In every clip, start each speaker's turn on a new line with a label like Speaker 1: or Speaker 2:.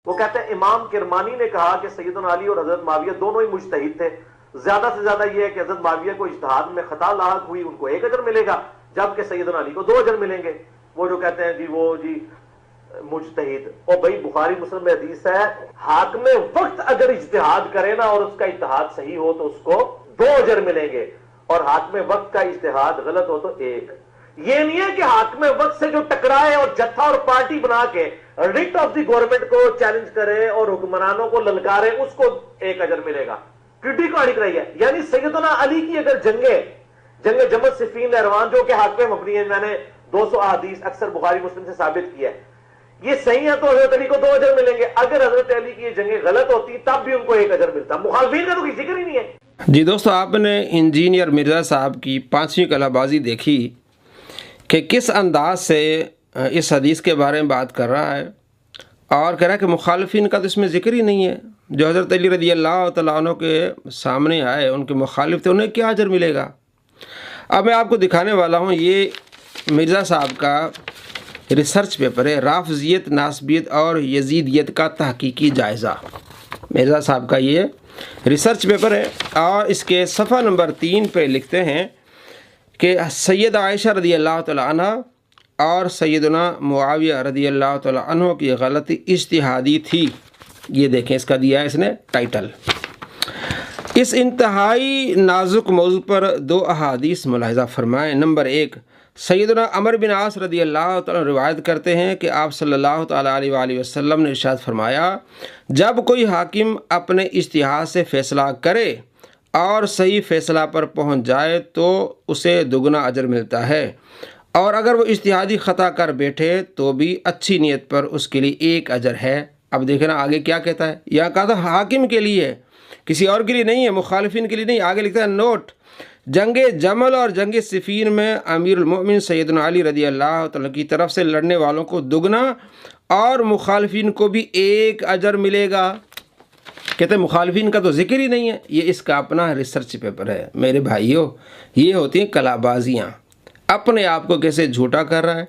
Speaker 1: वो कहते हैं इमाम किरमानी ने कहा कि सैयदना अली और हजरत माविया दोनों ही मुज्तहिद थे। ज्यादा से ज्यादा यह है कि हजरत माविया को इज्तिहाद में खता लाहक हुई, उनको 1 अजर मिलेगा, जबकि सैयदना अली को 2 अजर मिलेंगे। वो जो कहते हैं जी वो जी मुज्तहिद, और भाई बुखारी मुस्लिम में हदीस है, हाकिम वक्त अगर इज्तिहाद करे ना और उसका इज्तिहाद सही हो तो उसको 2 अजर मिलेंगे, और हाकिम वक्त का इज्तिहाद गलत हो तो 1। ये नहीं है कि हाकिम वक्त से जो टकराए और जत्था और पार्टी बना के रिट ऑफ द गवर्नमेंट को चैलेंज करे और हुक्मरानों को ललकारे उसको 1 अजर मिलेगा। टिड्डी कहानी कराई है। यानी सैयदना अली की अगर जंगे जमत सिफीन रहवान जो कि हाकिम मबनी है, मैंने 200 अहादीस अक्सर बुखारी मुस्लिम से साबित किया है, ये सही है तो हजरत अली को 2 अजर मिलेंगे। अगर हजरत अली की ये जंगे गलत होती तब भी उनको 1 अजर मिलता। मुखालफिन का तो कोई जिक्र ही नहीं है।
Speaker 2: जी दोस्तों, आपने इंजीनियर मिर्ज़ा साहब की 5वीं कलाबाजी देखी कि किस अंदाज से इस हदीस के बारे में बात कर रहा है और कह रहा है कि मुखालफिन का तो इसमें ज़िक्र ही नहीं है। जो हज़रत अली रज़ी अल्लाह तआला अन्हु के सामने आए, उनके मुखालिफ थे, उन्हें क्या अजर मिलेगा। अब मैं आपको दिखाने वाला हूँ, ये मिर्ज़ा साहब का रिसर्च पेपर है, राफजियत, नासबियत और यजीदियत का तहकीकी जायज़ा। मिर्ज़ा साहब का ये रिसर्च पेपर है और इसके सफ़ा नंबर 3 पे लिखते हैं कि सैयदा आयशा रज़ी अल्लाह तआला अन्हा और सैयदना मुआविया रज़ी अल्लाह तआला अन्हु की गलती इज्तिहादी थी। ये देखें, इसका दिया है इसने टाइटल। इस इंतहाई नाजुक मौजू पर 2 अहादीस मुलाहिज़ा फरमाएँ। नंबर 1, सैयदना अमर बिन आस रज़ी अल्लाह तआला रिवायत करते हैं कि आप सल्लल्लाहु तआला अलैहि वसल्लम ने इरशाद फरमाया, जब कोई हाकिम अपने इज्तिहाद से फ़ैसला करे और सही फ़ैसला पर पहुंच जाए तो उसे दुगना अजर मिलता है, और अगर वो इज्तिहादी ख़ता कर बैठे तो भी अच्छी नीयत पर उसके लिए 1 अजर है। अब देखें ना आगे क्या कहता है। यहाँ कहा था हाकिम के लिए है, किसी और के लिए नहीं है, मुखालिफिन के लिए नहीं। आगे लिखता है नोट, जंगे जमल और जंगे सिफीन में अमीरुल मोमिन सैयदना अली रज़ी अल्लाह तआला की तरफ से लड़ने वालों को दुगना और मुखालिफिन को भी 1 अजर मिलेगा। कहते हैं मुखालिफिन का तो जिक्र ही नहीं है। ये इसका अपना रिसर्च पेपर है। मेरे भाइयों, ये होती हैं कलाबाजियाँ। अपने आप को कैसे झूठा कर रहा है,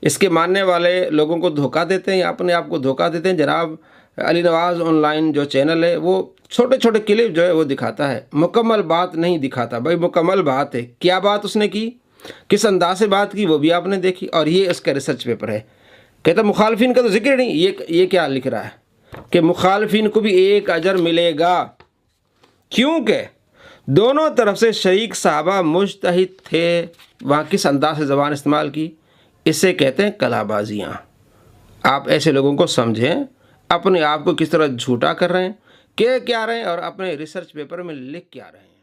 Speaker 2: इसके मानने वाले लोगों को धोखा देते हैं या अपने आप को धोखा देते हैं। जनाब अली नवाज़ ऑनलाइन जो चैनल है वो छोटे छोटे क्लिप जो है वो दिखाता है, मुकम्मल बात नहीं दिखाता। भाई मुकम्मल बात है, क्या बात उसने की, किस अंदाज से बात की, वो भी आपने देखी। और ये इसका रिसर्च पेपर है। कहता मुखालिफिन का तो जिक्र नहीं। ये क्या लिख रहा है कि मुखालिफिन को भी 1 अजर मिलेगा, क्योंकि दोनों तरफ से शरीक साहबा मुज्तहिद थे। वहाँ किस अंदाज से ज़बान इस्तेमाल की, इसे कहते हैं कलाबाजियाँ। आप ऐसे लोगों को समझें, अपने आप को किस तरह झूठा कर रहे हैं, कह क्या रहे हैं और अपने रिसर्च पेपर में लिख क्या रहे हैं।